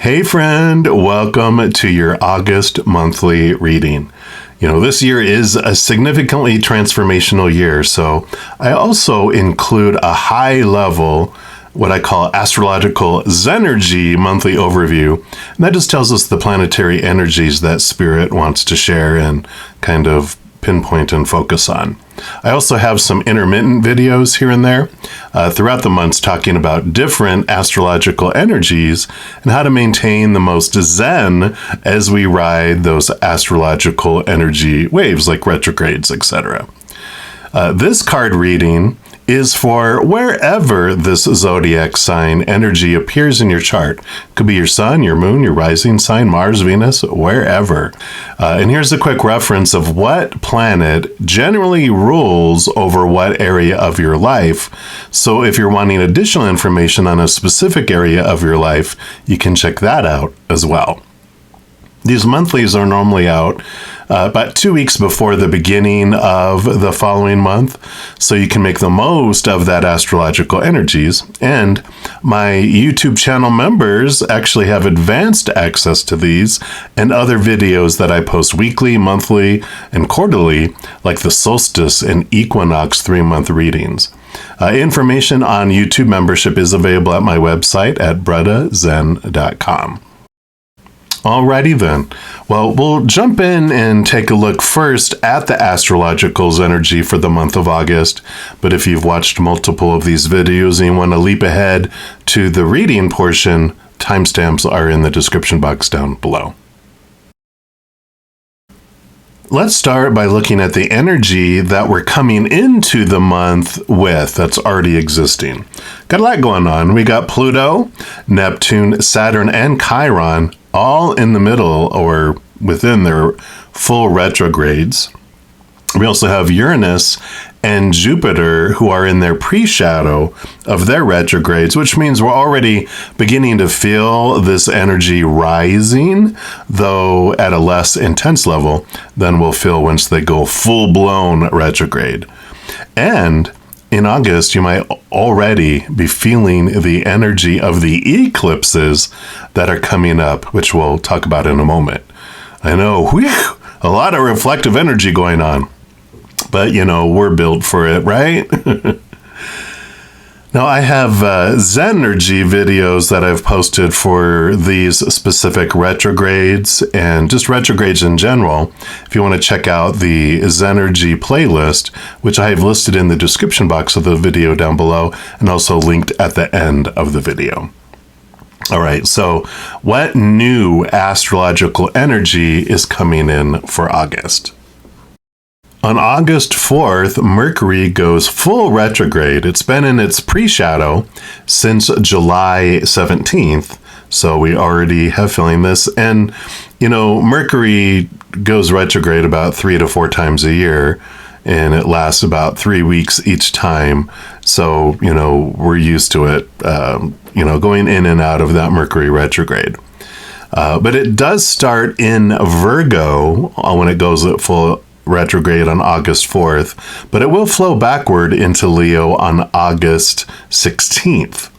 Hey friend, welcome to your August monthly reading. This year is a significantly transformational year, so I also include a high level, what I call Astrological Zen-ergy monthly overview. And that just tells us the planetary energies that Spirit wants to share and kind of pinpoint and focus on. I also have some intermittent videos here and there throughout the months talking about different astrological energies and how to maintain the most zen as we ride those astrological energy waves like retrogrades, etc. This card reading is for wherever this zodiac sign energy appears in your chart. Could be your sun, your moon, your rising sign, Mars, Venus, wherever. And here's a quick reference of what planet generally rules over what area of your life. So if you're wanting additional information on a specific area of your life, you can check that out as well. These monthlies are normally out about 2 weeks before the beginning of the following month, so you can make the most of that astrological energies. And my YouTube channel members actually have advanced access to these and other videos that I post weekly, monthly, and quarterly, like the solstice and equinox 3-month readings. Information on YouTube membership is available at my website at bruttazen.com. Alrighty then. Well, we'll jump in and take a look first at the Astrological Zen-ergy for the month of August. But if you've watched multiple of these videos and you want to leap ahead to the reading portion, timestamps are in the description box down below. Let's start by looking at the energy that we're coming into the month with that's already existing. Got a lot going on. We got Pluto, Neptune, Saturn, and Chiron all in the middle or within their full retrogrades. We also have Uranus and Jupiter who are in their pre-shadow of their retrogrades, which means we're already beginning to feel this energy rising, though at a less intense level than we'll feel once they go full-blown retrograde. And in August, you might already be feeling the energy of the eclipses that are coming up, which we'll talk about in a moment. I know, a lot of reflective energy going on. But, we're built for it, right? Now, I have Zen-ergy videos that I've posted for these specific retrogrades and just retrogrades in general. If you want to check out the Zen-ergy playlist, which I have listed in the description box of the video down below and also linked at the end of the video. All right, so what new astrological energy is coming in for August? On August 4th, Mercury goes full retrograde. It's been in its pre-shadow since July 17th, so we already have feeling this. And, Mercury goes retrograde about 3 to 4 times a year, and it lasts about 3 weeks each time. So, we're used to it, going in and out of that Mercury retrograde. But it does start in Virgo when it goes at full retrograde on August 4th, but it will flow backward into Leo on August 16th.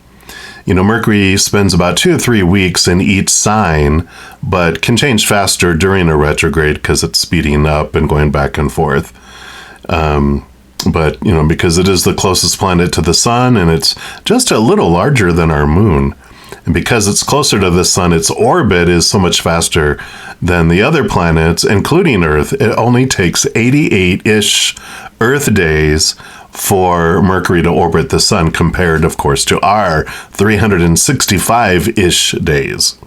Mercury spends about 2 to 3 weeks in each sign, but can change faster during a retrograde because it's speeding up and going back and forth. But, because it is the closest planet to the sun and it's just a little larger than our moon. And because it's closer to the sun, its orbit is so much faster than the other planets, including Earth. It only takes 88-ish Earth days for Mercury to orbit the sun, compared, of course, to our 365-ish days.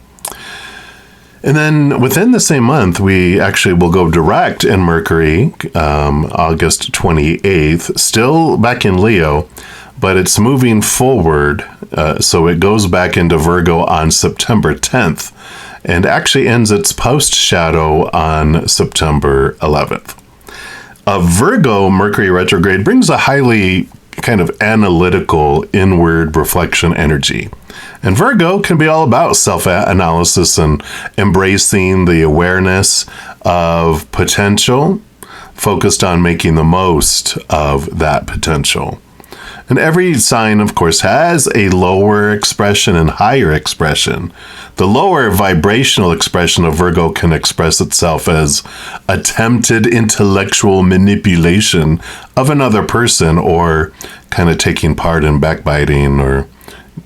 And then within the same month, we actually will go direct in Mercury, August 28th, still back in Leo, but it's moving forward, so it goes back into Virgo on September 10th, and actually ends its post-shadow on September 11th. A Virgo Mercury retrograde brings a highly kind of analytical inward reflection energy. And Virgo can be all about self-analysis and embracing the awareness of potential, focused on making the most of that potential. And every sign, of course, has a lower expression and higher expression. The lower vibrational expression of Virgo can express itself as attempted intellectual manipulation of another person, or kind of taking part in backbiting or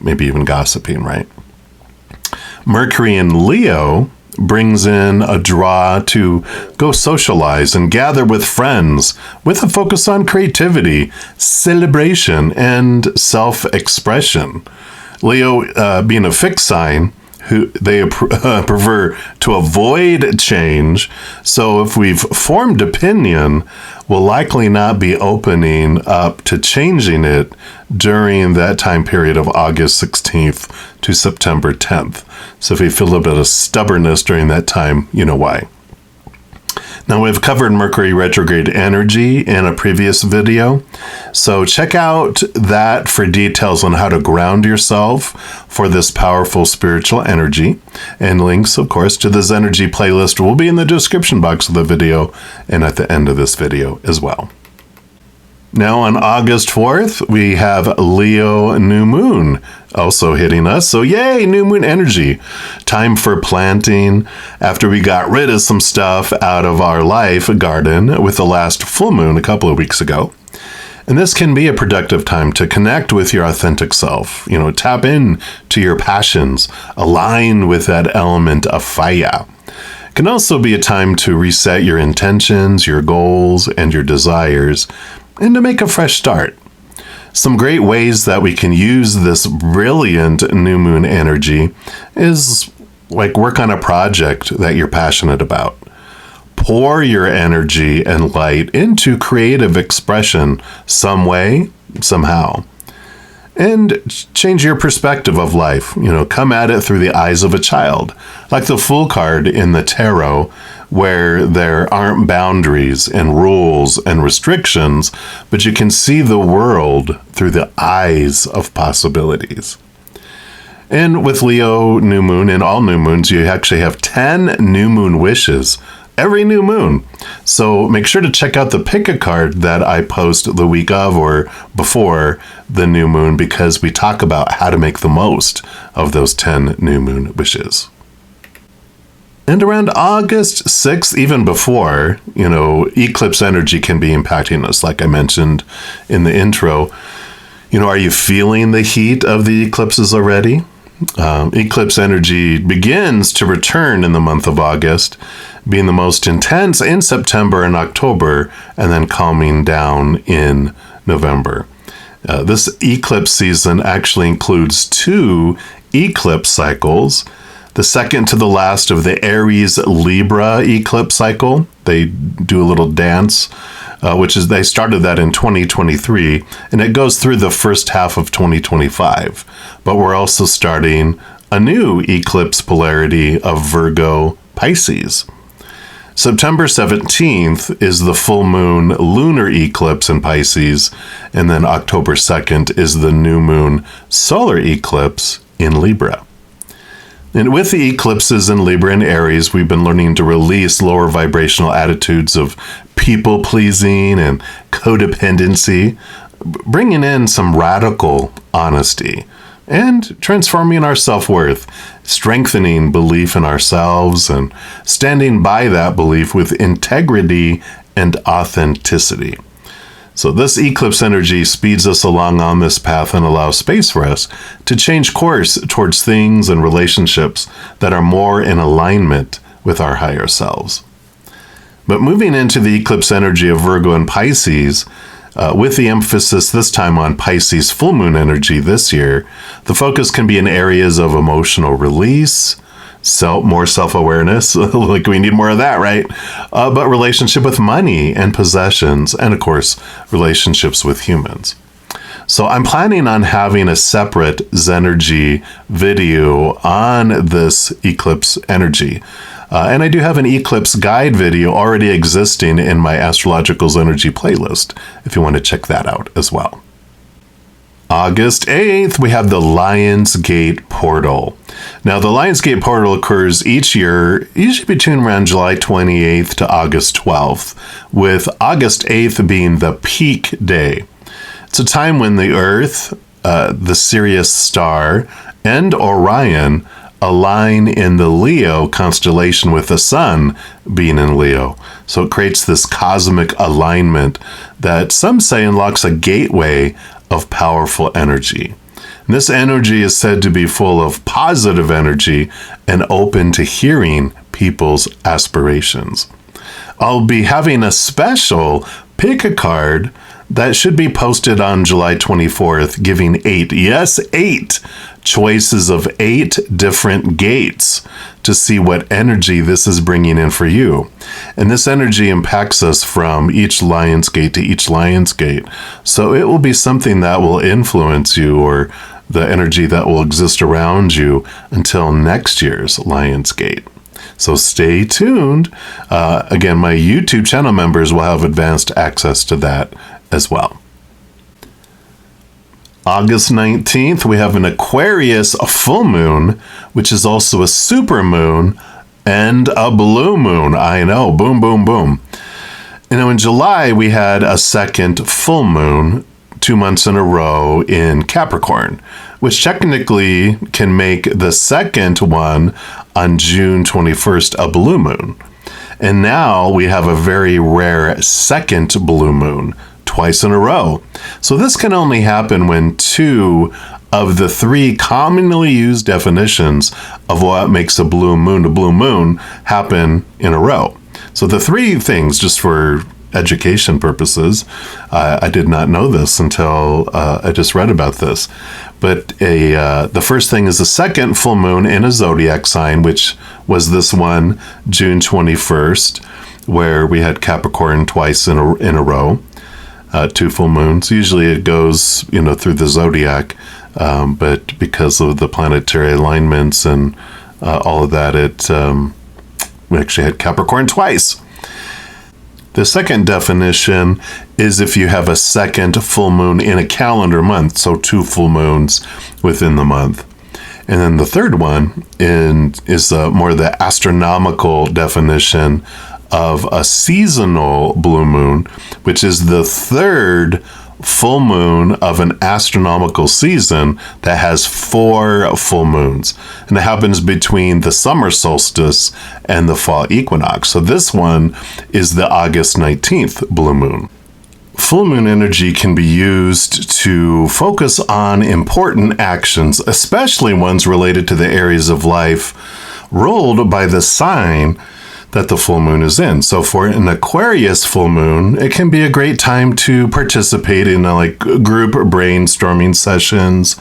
maybe even gossiping, right? Mercury in Leo brings in a draw to go socialize and gather with friends with a focus on creativity, celebration, and self-expression. Leo, being a fixed sign, who they prefer to avoid change. So if we've formed opinion, we'll likely not be opening up to changing it during that time period of August 16th to September 10th. So if you feel a bit of stubbornness during that time, you know why. Now, we've covered Mercury retrograde energy in a previous video, so check out that for details on how to ground yourself for this powerful spiritual energy. And links, of course, to the Zen-ergy playlist will be in the description box of the video and at the end of this video as well. Now, on August 4th, we have Leo New Moon also hitting us. So yay, New Moon energy. Time for planting after we got rid of some stuff out of our life garden with the last full moon a couple of weeks ago. And this can be a productive time to connect with your authentic self, tap in to your passions, align with that element of fire. It can also be a time to reset your intentions, your goals, and your desires, and to make a fresh start. Some great ways that we can use this brilliant new moon energy is like work on a project that you're passionate about. Pour your energy and light into creative expression some way, somehow. And change your perspective of life. Come at it through the eyes of a child. Like the Fool card in the tarot, where there aren't boundaries and rules and restrictions, but you can see the world through the eyes of possibilities. And with Leo new moon and all new moons, you actually have 10 new moon wishes every new moon. So make sure to check out the pick a card that I post the week of or before the new moon, because we talk about how to make the most of those 10 new moon wishes. And around August 6th, even before, eclipse energy can be impacting us, like I mentioned in the intro. Are you feeling the heat of the eclipses already? Eclipse energy begins to return in the month of August, being the most intense in September and October, and then calming down in November. This eclipse season actually includes 2 eclipse cycles. The second to the last of the Aries-Libra eclipse cycle. They do a little dance, they started that in 2023, and it goes through the first half of 2025. But we're also starting a new eclipse polarity of Virgo Pisces. September 17th is the full moon lunar eclipse in Pisces, and then October 2nd is the new moon solar eclipse in Libra. And with the eclipses in Libra and Aries, we've been learning to release lower vibrational attitudes of people-pleasing and codependency, bringing in some radical honesty and transforming our self-worth, strengthening belief in ourselves, and standing by that belief with integrity and authenticity. So this eclipse energy speeds us along on this path and allows space for us to change course towards things and relationships that are more in alignment with our higher selves. But moving into the eclipse energy of Virgo and Pisces, with the emphasis this time on Pisces full moon energy this year, the focus can be in areas of emotional release, more self-awareness, like we need more of that, right? But relationship with money and possessions, and of course, relationships with humans. So I'm planning on having a separate Zen-ergy video on this eclipse energy. And I do have an eclipse guide video already existing in my Astrological Zen-ergy playlist, if you want to check that out as well. August 8th, we have the Lionsgate Portal. Now, the Lionsgate Portal occurs each year, usually between around July 28th to August 12th, with August 8th being the peak day. It's It's a time when the Earth, the Sirius star, and Orion align in the Leo constellation with the Sun being in Leo. So it creates this cosmic alignment that some say unlocks a gateway of powerful energy. And this energy is said to be full of positive energy and open to hearing people's aspirations. I'll be having a special pick a card that should be posted on July 24th, giving 8 choices of 8 different gates to see what energy this is bringing in for you. And this energy impacts us from each lion's gate to each lion's gate. So it will be something that will influence you, or the energy that will exist around you until next year's Lion's Gate. So stay tuned. Again, my YouTube channel members will have advanced access to that as well. August 19th, we have an Aquarius full moon, which is also a super moon and a blue moon. I know, boom, boom, boom. You know, in July, we had a second full moon 2 months in a row in Capricorn, which technically can make the second one on June 21st a blue moon. And now we have a very rare second blue moon twice in a row. So this can only happen when 2 of the 3 commonly used definitions of what makes a blue moon happen in a row. So the 3 things, just for education purposes, I did not know this until I just read about this. But the first thing is the second full moon in a zodiac sign, which was this one, June 21st, where we had Capricorn twice in a row, 2 full moons. Usually it goes, through the zodiac, but because of the planetary alignments and all of that, we actually had Capricorn twice. The second definition is if you have a second full moon in a calendar month, so 2 full moons within the month. And then the third one is more the astronomical definition of a seasonal blue moon, which is the third full moon of an astronomical season that has 4 full moons. And it happens between the summer solstice and the fall equinox. So this one is the August 19th blue moon. Full moon energy can be used to focus on important actions, especially ones related to the areas of life ruled by the sign that the full moon is in. So for an Aquarius full moon, it can be a great time to participate in group brainstorming sessions,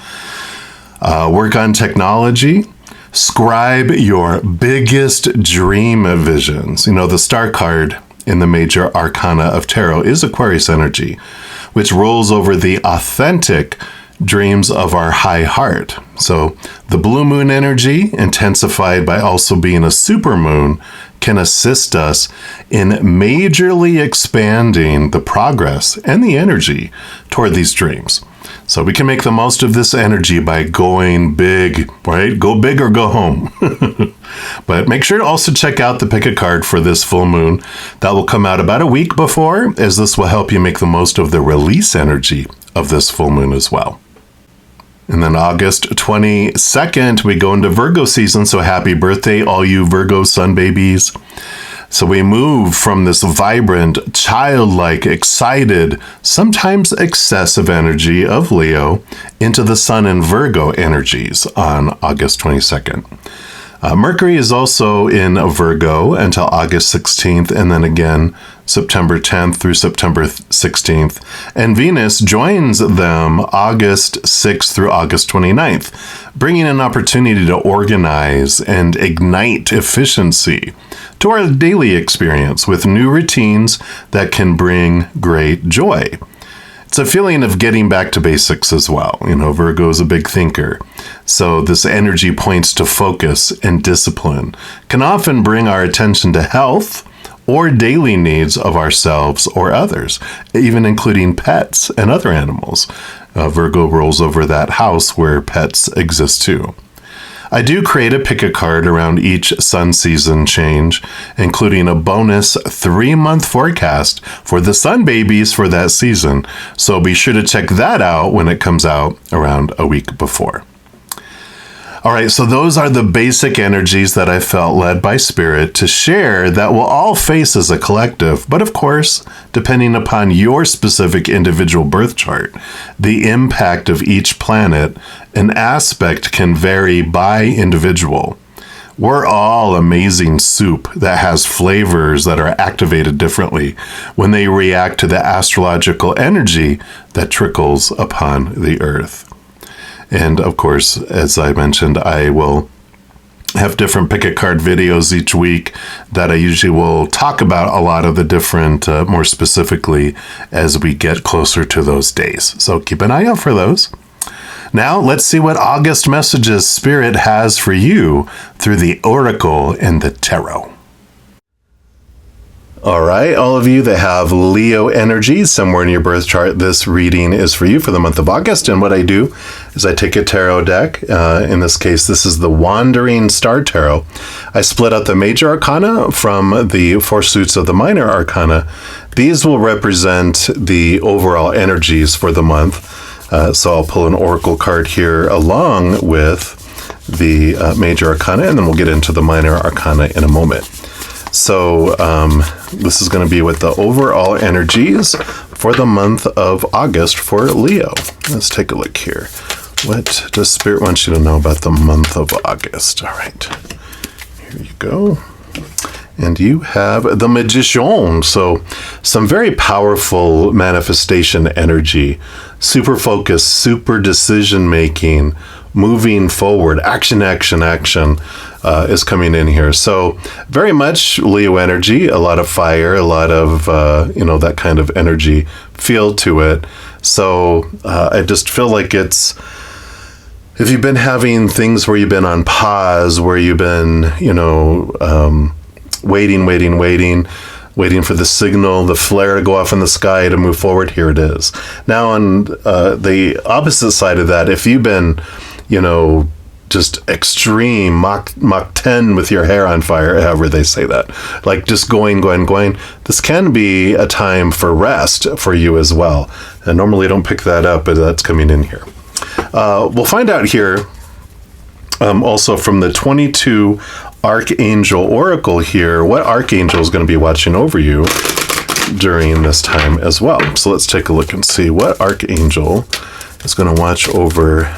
work on technology, scribe your biggest dream visions. The star card in the major arcana of tarot is Aquarius energy, which rolls over the authentic dreams of our high heart. So the blue moon energy, intensified by also being a super moon, can assist us in majorly expanding the progress and the energy toward these dreams. So we can make the most of this energy by going big, right? Go big or go home. But make sure to also check out the pick a card for this full moon. That will come out about a week before, as this will help you make the most of the release energy of this full moon as well. And then August 22nd, we go into Virgo season, so happy birthday, all you Virgo sun babies. So we move from this vibrant, childlike, excited, sometimes excessive energy of Leo into the Sun and Virgo energies on August 22nd. Mercury is also in Virgo until August 16th, and then again September 10th through September 16th. And Venus joins them August 6th through August 29th, bringing an opportunity to organize and ignite efficiency to our daily experience with new routines that can bring great joy. It's a feeling of getting back to basics as well. Virgo is a big thinker. So this energy points to focus and discipline, can often bring our attention to health or daily needs of ourselves or others, even including pets and other animals. Virgo rolls over that house where pets exist too. I do create a pick a card around each sun season change, including a bonus 3-month forecast for the sun babies for that season. So be sure to check that out when it comes out around a week before. All right, so those are the basic energies that I felt led by Spirit to share that we'll all face as a collective. But of course, depending upon your specific individual birth chart, the impact of each planet and aspect can vary by individual. We're all amazing soup that has flavors that are activated differently when they react to the astrological energy that trickles upon the earth. And of course, as I mentioned, I will have different pick-a-card videos each week that I usually will talk about a lot of the different, more specifically, as we get closer to those days. So keep an eye out for those. Now, let's see what August messages Spirit has for you through the Oracle and the Tarot. All right, all of you that have Leo energy somewhere in your birth chart, this reading is for you for the month of August. And what I do is I take a tarot deck. In this case, this is the Wandering Star Tarot. I split out the major arcana from the 4 suits of the minor arcana. These will represent the overall energies for the month. So I'll pull an oracle card here along with the major arcana, and then we'll get into the minor arcana in a moment. So this is going to be with the overall energies for the month of August for Leo. Let's take a look here. What does Spirit want you to know about the month of August? All right, here you go. And you have the Magician. So some very powerful manifestation energy, super focus, super decision making, moving forward, action is coming in here. So very much Leo energy, a lot of fire, a lot of, that kind of energy feel to it. So I just feel like it's, if you've been having things where you've been on pause, where you've been, waiting for the signal, the flare to go off in the sky to move forward, here it is. Now on the opposite side of that, if you've been, just extreme Mach 10 with your hair on fire, however they say that, like just going, this can be a time for rest for you as well. And normally I don't pick that up, but that's coming in here. We'll find out here also from the 22 Archangel Oracle here, what Archangel is going to be watching over you during this time as well. So let's take a look and see what Archangel is going to watch over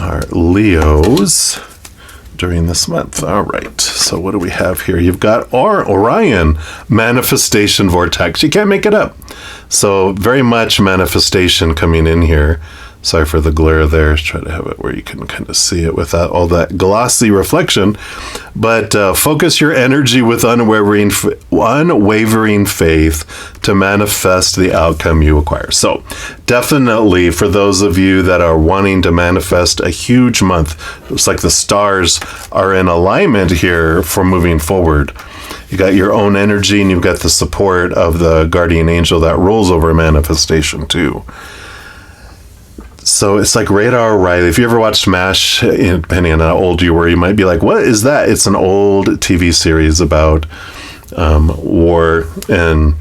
our Leos during this month. All right, so what do we have here? You've got Orion, Manifestation Vortex. You can't make it up. So very much manifestation coming in here. Sorry for the glare there. Try to have it where you can kind of see it without all that glossy reflection. But focus your energy with unwavering faith to manifest the outcome you acquire. So definitely for those of you that are wanting to manifest a huge month, it's like the stars are in alignment here for moving forward. You got your own energy and you've got the support of the guardian angel that rules over manifestation too. So it's like Radar O'Reilly. If you ever watched MASH, depending on how old you were, you might be like, what is that? It's an old TV series about war, and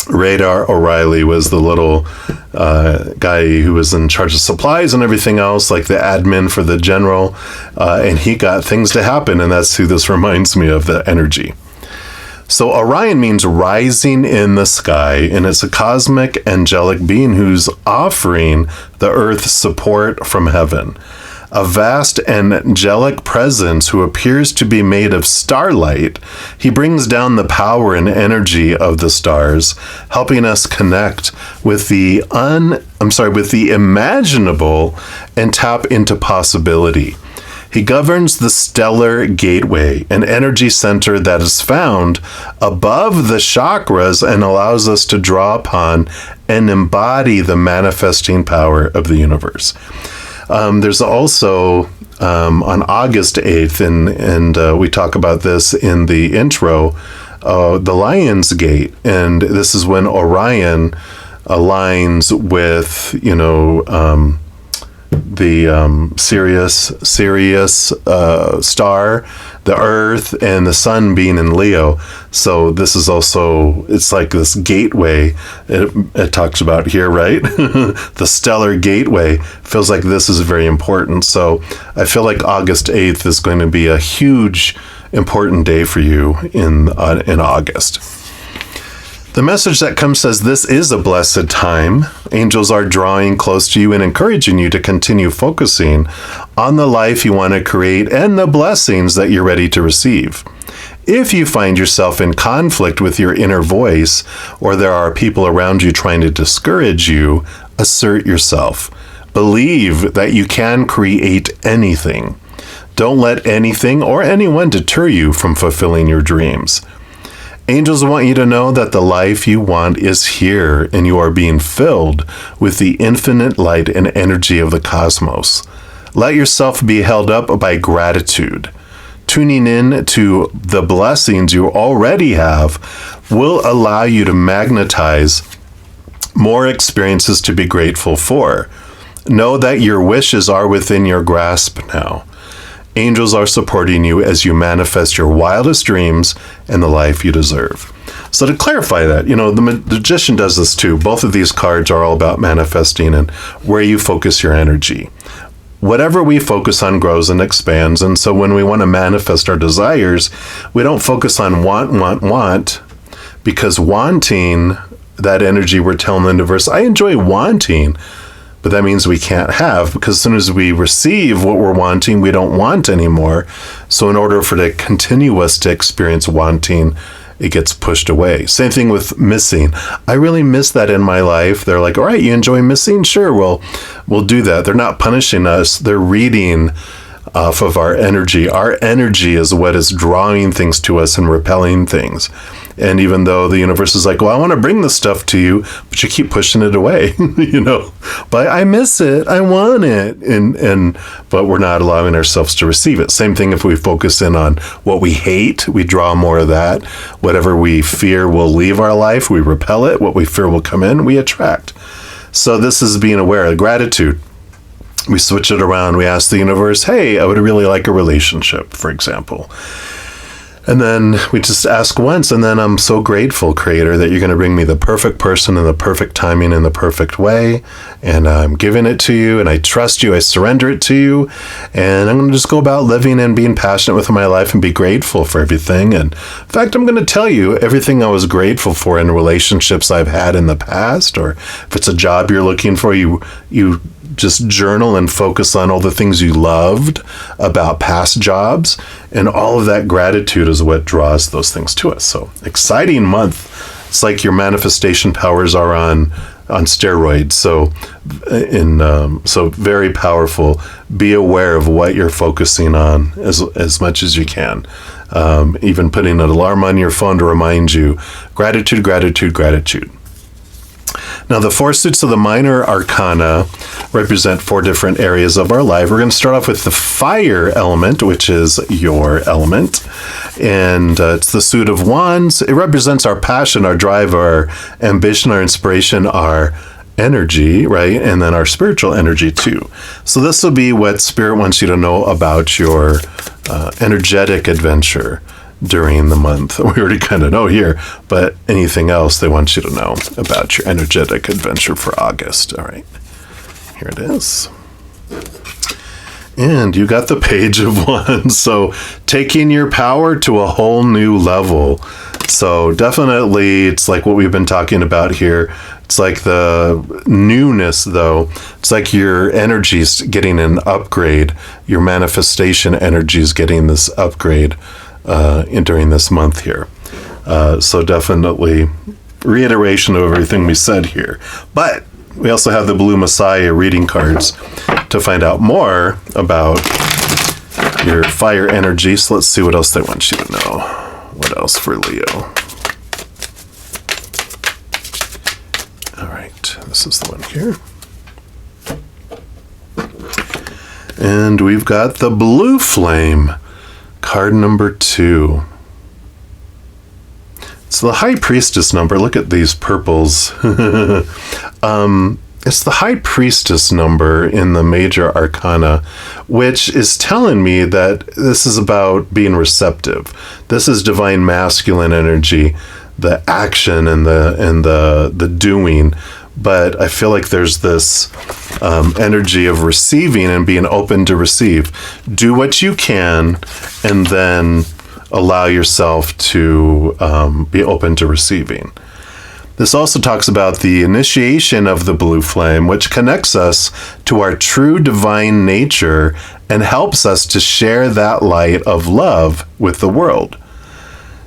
Radar O'Reilly was the little guy who was in charge of supplies and everything else, like the admin for the general, and he got things to happen, and that's who this reminds me of, the energy. So Orion means rising in the sky, and it's a cosmic angelic being who's offering the earth support from heaven. A vast angelic presence who appears to be made of starlight. He brings down the power and energy of the stars, helping us connect with the imaginable and tap into possibility. He governs the stellar gateway, an energy center that is found above the chakras and allows us to draw upon and embody the manifesting power of the universe. There's also on August 8th, and we talk about this in the intro, the Lion's Gate, and this is when Orion aligns with, Sirius star, the Earth, and the Sun being in Leo. So this is also, it's like this gateway it talks about here, right? The stellar gateway feels like this is very important. So I feel like August 8th is going to be a huge, important day for you in August. The message that comes says, this is a blessed time. Angels are drawing close to you and encouraging you to continue focusing on the life you want to create and the blessings that you're ready to receive. If you find yourself in conflict with your inner voice, or there are people around you trying to discourage you, assert yourself. Believe that you can create anything. Don't let anything or anyone deter you from fulfilling your dreams. Angels want you to know that the life you want is here and you are being filled with the infinite light and energy of the cosmos. Let yourself be held up by gratitude. Tuning in to the blessings you already have will allow you to magnetize more experiences to be grateful for. Know that your wishes are within your grasp now. Angels are supporting you as you manifest your wildest dreams and the life you deserve. So to clarify that, the magician does this too. Both of these cards are all about manifesting and where you focus your energy. Whatever we focus on grows and expands. And so when we want to manifest our desires, we don't focus on want, because wanting, that energy, we're telling the universe, I enjoy wanting. But that means we can't have, because as soon as we receive what we're wanting, we don't want anymore. So in order for it to continue us to experience wanting, it gets pushed away. Same thing with missing. I really miss that in my life. They're like, all right, you enjoy missing? Sure, we'll do that. They're not punishing us. They're reading off of our energy. Our energy is what is drawing things to us and repelling things. And even though the universe is like, well, I want to bring this stuff to you, but you keep pushing it away, but I miss it. I want it. But we're not allowing ourselves to receive it. Same thing if we focus in on what we hate, we draw more of that. Whatever we fear will leave our life, we repel it. What we fear will come in, we attract. So this is being aware of gratitude. We switch it around. We ask the universe, hey, I would really like a relationship, for example. And then we just ask once, and then I'm so grateful, Creator, that you're going to bring me the perfect person in the perfect timing in the perfect way. And I'm giving it to you, and I trust you. I surrender it to you. And I'm going to just go about living and being passionate with my life and be grateful for everything. And in fact, I'm going to tell you everything I was grateful for in relationships I've had in the past, or if it's a job you're looking for, you just journal and focus on all the things you loved about past jobs, and all of that gratitude is what draws those things to us. So exciting month. It's like your manifestation powers are on steroids. So very powerful. Be aware of what you're focusing on as much as you can. Even putting an alarm on your phone to remind you, gratitude, gratitude, gratitude. Now, the four suits of the minor arcana represent four different areas of our life. We're going to start off with the fire element, which is your element. And it's the suit of wands. It represents our passion, our drive, our ambition, our inspiration, our energy, right? And then our spiritual energy too. So this will be what Spirit wants you to know about your energetic adventure during the month. We already kind of know here, but anything else they want you to know about your energetic adventure for August. All right, here it is. And you got the Page of Wands. So taking your power to a whole new level. So definitely it's like what we've been talking about here. It's like the newness, though. It's like your energy's getting an upgrade. Your manifestation energy is getting this upgrade during this month here. So definitely reiteration of everything we said here. But we also have the Blue Messiah reading cards to find out more about your fire energy. So let's see what else they want you to know. What else for Leo? All right, this is the one here. And we've got the Blue Flame. Card number 2. It's the High Priestess number. Look at these purples. it's the High Priestess number in the major arcana, which is telling me that this is about being receptive. This is divine masculine energy, the action and the doing. But I feel like there's this energy of receiving and being open to receive. Do what you can, and then allow yourself to be open to receiving. This also talks about the initiation of the blue flame, which connects us to our true divine nature and helps us to share that light of love with the world.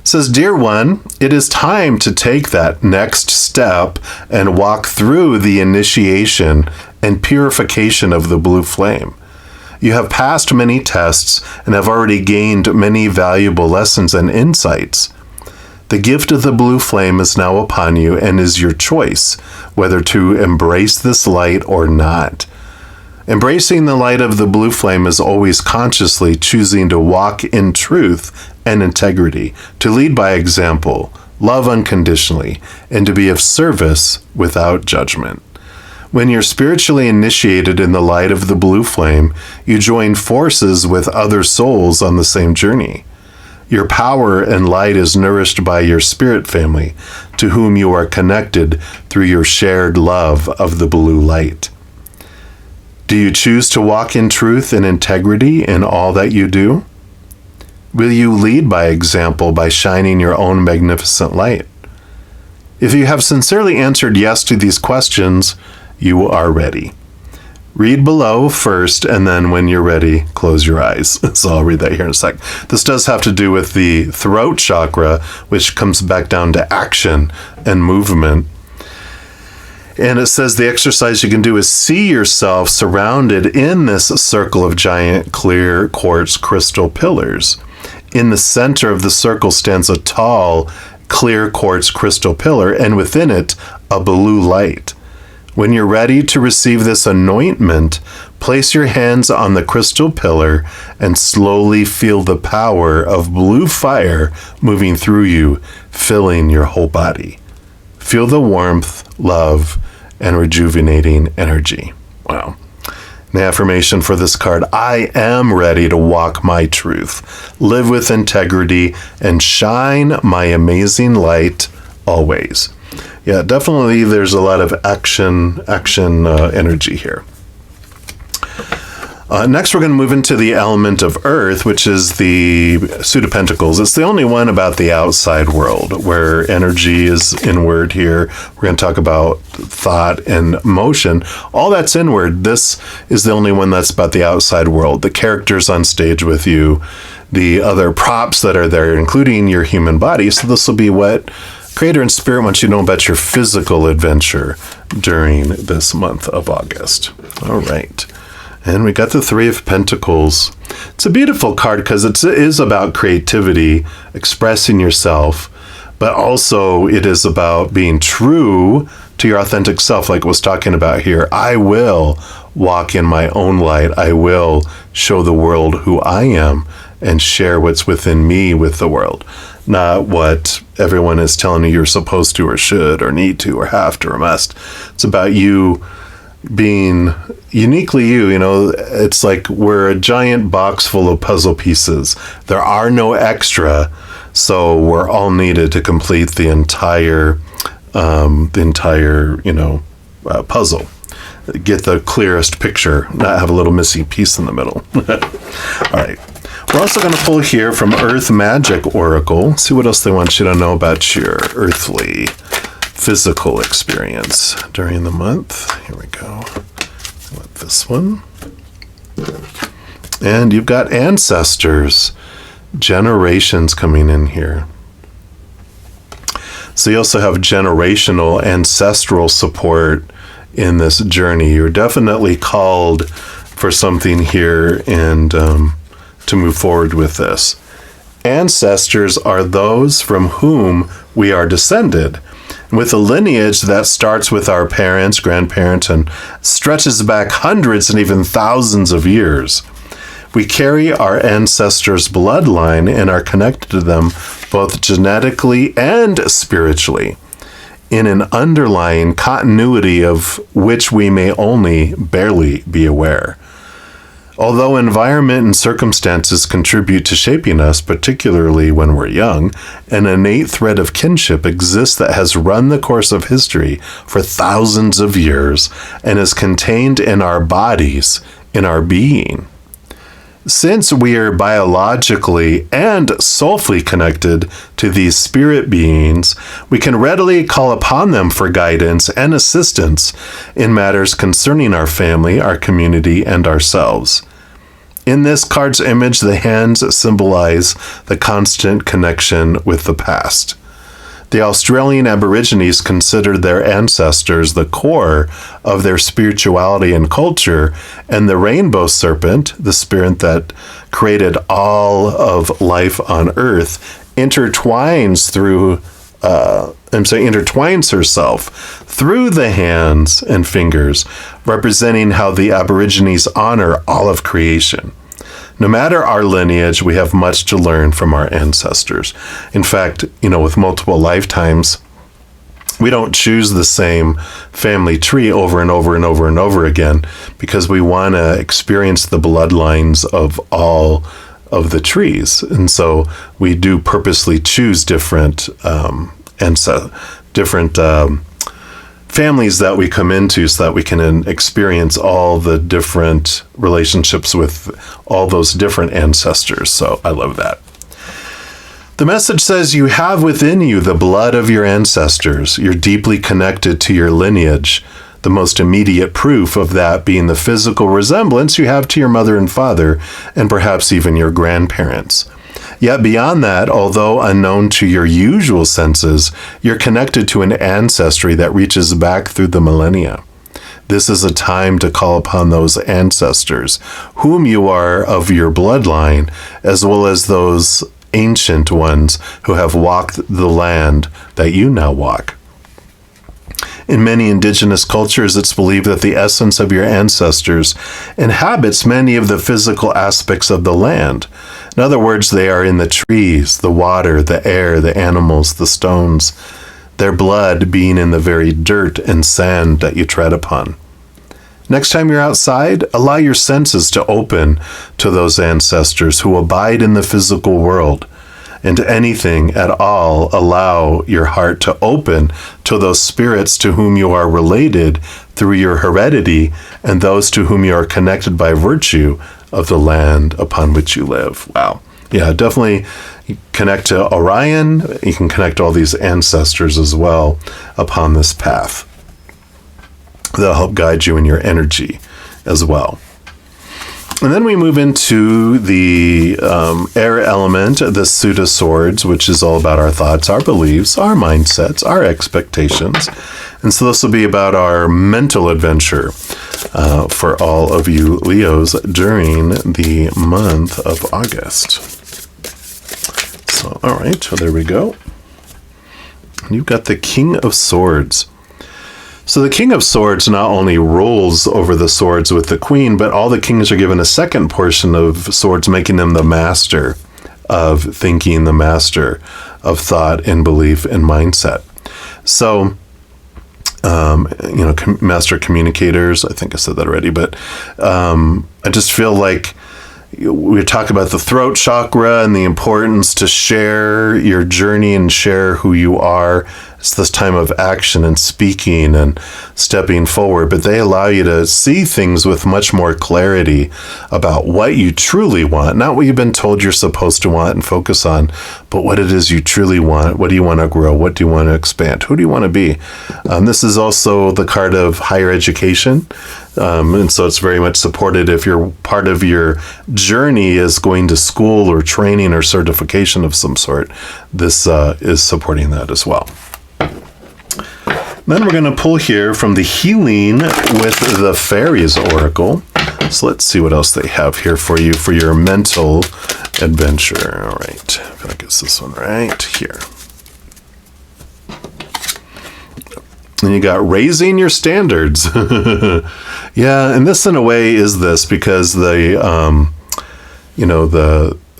It says, "Dear one, it is time to take that next step and walk through the initiation and purification of the blue flame. You have passed many tests and have already gained many valuable lessons and insights. The gift of the blue flame is now upon you and is your choice whether to embrace this light or not. Embracing the light of the blue flame is always consciously choosing to walk in truth and integrity, to lead by example, love unconditionally, and to be of service without judgment. When you're spiritually initiated in the light of the blue flame, you join forces with other souls on the same journey. Your power and light is nourished by your spirit family, to whom you are connected through your shared love of the blue light. Do you choose to walk in truth and integrity in all that you do? Will you lead by example by shining your own magnificent light? If you have sincerely answered yes to these questions, you are ready. Read below first, and then when you're ready, close your eyes." So I'll read that here in a sec. This does have to do with the throat chakra, which comes back down to action and movement. And it says the exercise you can do is see yourself surrounded in this circle of giant clear quartz crystal pillars. In the center of the circle stands a tall, clear quartz crystal pillar, and within it, a blue light. When you're ready to receive this anointment, place your hands on the crystal pillar and slowly feel the power of blue fire moving through you, filling your whole body. Feel the warmth, love, and rejuvenating energy. Wow. The affirmation for this card: I am ready to walk my truth, live with integrity, and shine my amazing light always. Yeah, definitely there's a lot of action energy here. Next, we're going to move into the element of earth, which is the Suit of Pentacles. It's the only one about the outside world, where energy is inward here. We're going to talk about thought and motion. All that's inward. This is the only one that's about the outside world. The characters on stage with you, the other props that are there, including your human body. So this will be what Creator and Spirit wants you to know about your physical adventure during this month of August. All right. And we got the Three of Pentacles. It's a beautiful card because it is about creativity, expressing yourself, but also it is about being true to your authentic self, like I was talking about here. I will walk in my own light. I will show the world who I am and share what's within me with the world. Not what everyone is telling you you're supposed to or should or need to or have to or must. It's about you being uniquely you. You know, it's like we're a giant box full of puzzle pieces. There are no extra, so we're all needed to complete the entire puzzle. Get the clearest picture, not have a little missing piece in the middle. All right. We're also going to pull here from Earth Magic Oracle. See what else they want you to know about your earthly physical experience during the month. Here we go. With this one. And you've got ancestors, generations coming in here. So you also have generational ancestral support in this journey. You're definitely called for something here and to move forward with this. Ancestors are those from whom we are descended, with a lineage that starts with our parents, grandparents, and stretches back hundreds and even thousands of years. We carry our ancestors' bloodline and are connected to them both genetically and spiritually. in an underlying continuity of which we may only barely be aware. Although environment and circumstances contribute to shaping us, particularly when we're young, an innate thread of kinship exists that has run the course of history for thousands of years and is contained in our bodies, in our being. Since we are biologically and soulfully connected to these spirit beings, we can readily call upon them for guidance and assistance in matters concerning our family, our community, and ourselves. In this card's image, the hands symbolize the constant connection with the past. The Australian Aborigines considered their ancestors the core of their spirituality and culture, and the rainbow serpent, the spirit that created all of life on Earth, intertwines herself through the hands and fingers, representing how the Aborigines honor all of creation. No matter our lineage, we have much to learn from our ancestors. In fact, with multiple lifetimes, we don't choose the same family tree over and over and over and over again because we want to experience the bloodlines of all of the trees. And so we do purposely choose different families that we come into so that we can experience all the different relationships with all those different ancestors. So I love that. The message says you have within you the blood of your ancestors. You're deeply connected to your lineage. The most immediate proof of that being the physical resemblance you have to your mother and father, and perhaps even your grandparents. Yet beyond that, although unknown to your usual senses, you're connected to an ancestry that reaches back through the millennia. This is a time to call upon those ancestors, whom you are of your bloodline, as well as those ancient ones who have walked the land that you now walk. In many indigenous cultures, it's believed that the essence of your ancestors inhabits many of the physical aspects of the land. In other words, they are in the trees, the water, the air, the animals, the stones, their blood being in the very dirt and sand that you tread upon. Next time you're outside, allow your senses to open to those ancestors who abide in the physical world. And anything at all, allow your heart to open to those spirits to whom you are related through your heredity and those to whom you are connected by virtue of the land upon which you live. Wow. Yeah, definitely connect to Orion. You can connect to all these ancestors as well upon this path. They'll help guide you in your energy as well. And then we move into the air element, the suit of swords, which is all about our thoughts, our beliefs, our mindsets, our expectations. And so this will be about our mental adventure for all of you Leos during the month of August. So, all right, so there we go. And you've got the King of Swords. So the King of Swords not only rules over the swords with the Queen, but all the kings are given a second portion of swords, making them the master of thinking, the master of thought and belief and mindset. So, master communicators, I think I said that already, but I just feel like we talk about the throat chakra and the importance to share your journey and share who you are. It's this time of action and speaking and stepping forward, but they allow you to see things with much more clarity about what you truly want, not what you've been told you're supposed to want and focus on, but what it is you truly want. What do you want to grow? What do you want to expand? Who do you want to be? This is also the card of higher education. And so it's very much supported if you're part of your journey is going to school or training or certification of some sort. This is supporting that as well. Then we're going to pull here from the Healing with the Fairies Oracle. So let's see what else they have here for you for your mental adventure. All right, I feel like it's this one right here. And you got raising your standards. Yeah, and this in a way is this because the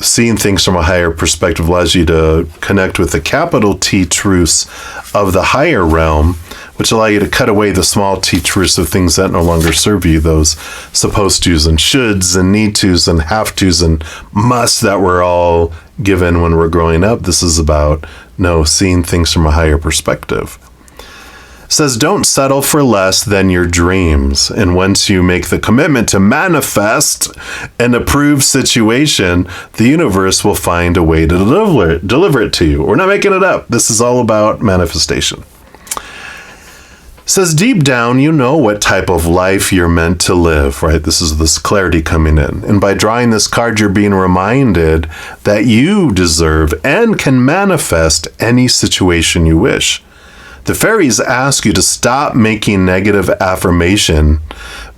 seeing things from a higher perspective allows you to connect with the capital T truths of the higher realm, which allow you to cut away the small t truths of things that no longer serve you, those supposed tos and shoulds and need tos and have tos and musts that we're all given when we're growing up. This is about, seeing things from a higher perspective. It says, don't settle for less than your dreams. And once you make the commitment to manifest an approved situation, the universe will find a way to deliver it to you. We're not making it up. This is all about manifestation. It says, deep down, you know what type of life you're meant to live, right? This is this clarity coming in. And by drawing this card, you're being reminded that you deserve and can manifest any situation you wish. The fairies ask you to stop making negative affirmation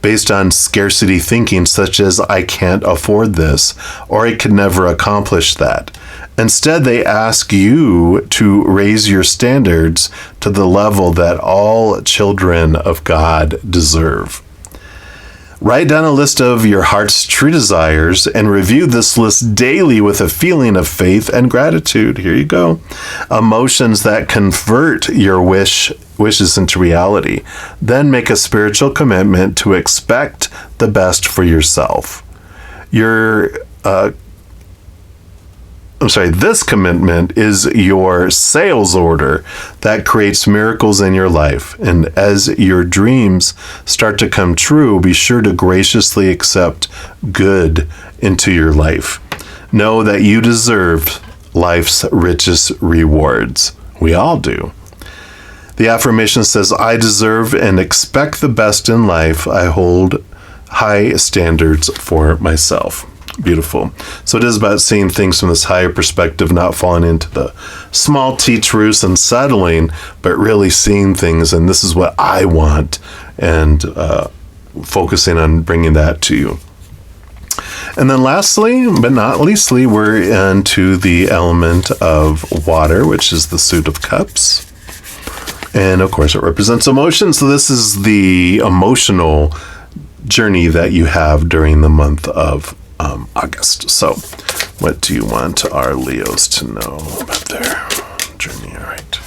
based on scarcity thinking, such as, I can't afford this, or I could never accomplish that. Instead, they ask you to raise your standards to the level that all children of God deserve. Write down a list of your heart's true desires and review this list daily with a feeling of faith and gratitude. Here you go. Emotions that convert your wishes into reality. Then make a spiritual commitment to expect the best for yourself. This commitment is your sales order that creates miracles in your life. And as your dreams start to come true, be sure to graciously accept good into your life. Know that you deserve life's richest rewards. We all do. The affirmation says, I deserve and expect the best in life. I hold high standards for myself. Beautiful. So it is about seeing things from this higher perspective, not falling into the small t truths and settling, but really seeing things, and this is what I want, and focusing on bringing that to you. And then lastly, but not leastly, we're into the element of water, which is the Suit of Cups. And of course, it represents emotion. So this is the emotional journey that you have during the month of August. So what do you want our Leos to know about their journey? All right.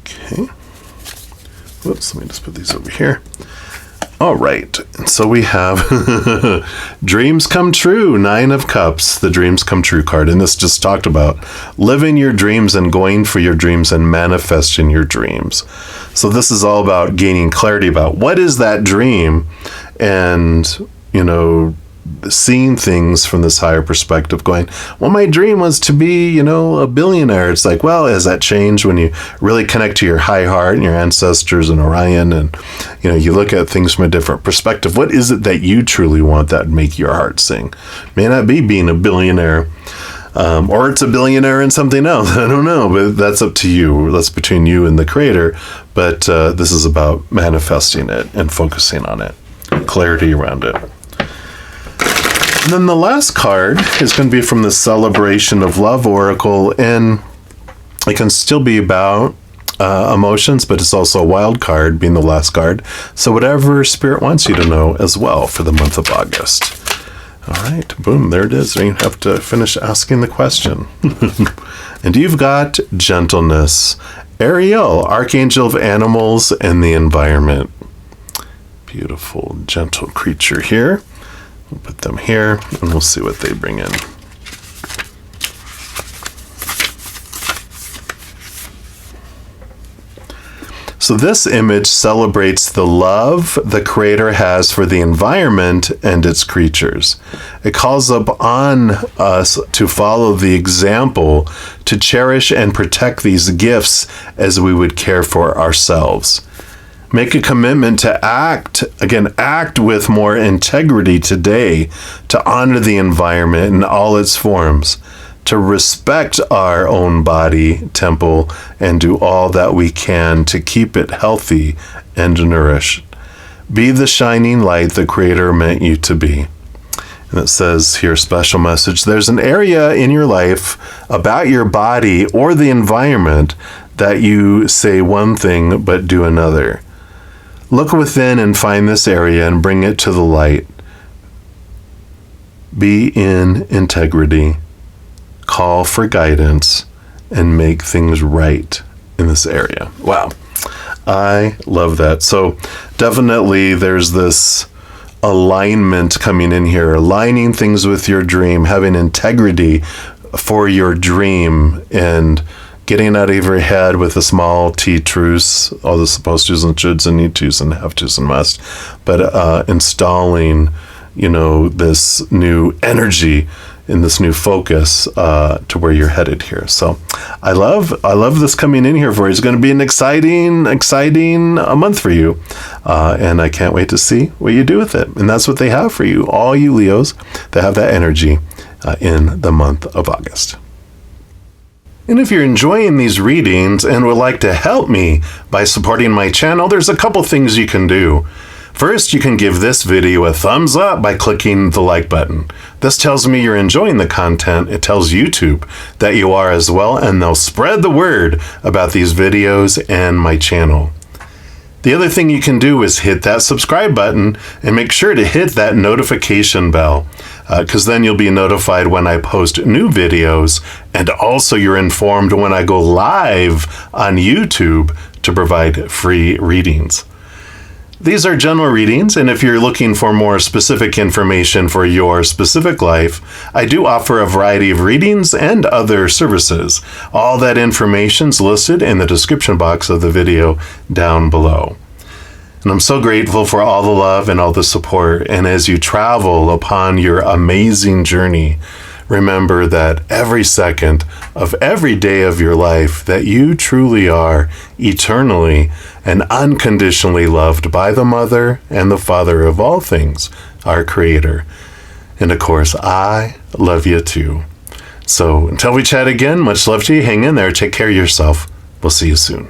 Okay. Whoops, let me just put these over here. All right. And so we have dreams come true, 9 of Cups, the dreams come true card. And this just talked about living your dreams and going for your dreams and manifesting your dreams. So this is all about gaining clarity about what is that dream, and, seeing things from this higher perspective, going, well, my dream was to be, a billionaire. It's like, well, has that changed when you really connect to your high heart and your ancestors and Orion, and, you look at things from a different perspective? What is it that you truly want that would make your heart sing? May not be being a billionaire, or it's a billionaire in something else. I don't know, but that's up to you. That's between you and the creator. But this is about manifesting it and focusing on it. Clarity around it. And then the last card is going to be from the Celebration of Love Oracle, and it can still be about emotions, but it's also a wild card, being the last card. So whatever Spirit wants you to know as well for the month of August. All right, boom, there it is. You have to finish asking the question. And you've got gentleness. Ariel, Archangel of Animals and the Environment. Beautiful, gentle creature here. We'll put them here, and we'll see what they bring in. So this image celebrates the love the Creator has for the environment and its creatures. It calls upon us to follow the example, to cherish and protect these gifts as we would care for ourselves. Make a commitment to act with more integrity today, to honor the environment in all its forms, to respect our own body, temple, and do all that we can to keep it healthy and nourished. Be the shining light the Creator meant you to be. And it says here, special message, there's an area in your life about your body or the environment that you say one thing but do another. Look within and find this area and bring it to the light. be in integrity, call for guidance, and make things right in this area. Wow. I love that. So definitely there's this alignment coming in here, aligning things with your dream, having integrity for your dream, and getting out of your head with a small t truce, all the supposed to's and shoulds and need to's and have to's and must, but installing, this new energy in this new focus to where you're headed here. So I love this coming in here for you. It's going to be an exciting month for you. And I can't wait to see what you do with it. And that's what they have for you. All you Leos that have that energy in the month of August. And if you're enjoying these readings and would like to help me by supporting my channel, there's a couple things you can do. First, you can give this video a thumbs up by clicking the like button. This tells me you're enjoying the content. It tells YouTube that you are as well, and they'll spread the word about these videos and my channel. The other thing you can do is hit that subscribe button and make sure to hit that notification bell, because then you'll be notified when I post new videos, and also you're informed when I go live on YouTube to provide free readings. These are general readings, and if you're looking for more specific information for your specific life, I do offer a variety of readings and other services. All that information's listed in the description box of the video down below. And I'm so grateful for all the love and all the support, and as you travel upon your amazing journey, remember that every second of every day of your life that you truly are eternally and unconditionally loved by the Mother and the Father of all things, our Creator. And of course, I love you too. So until we chat again, much love to you. Hang in there. Take care of yourself. We'll see you soon.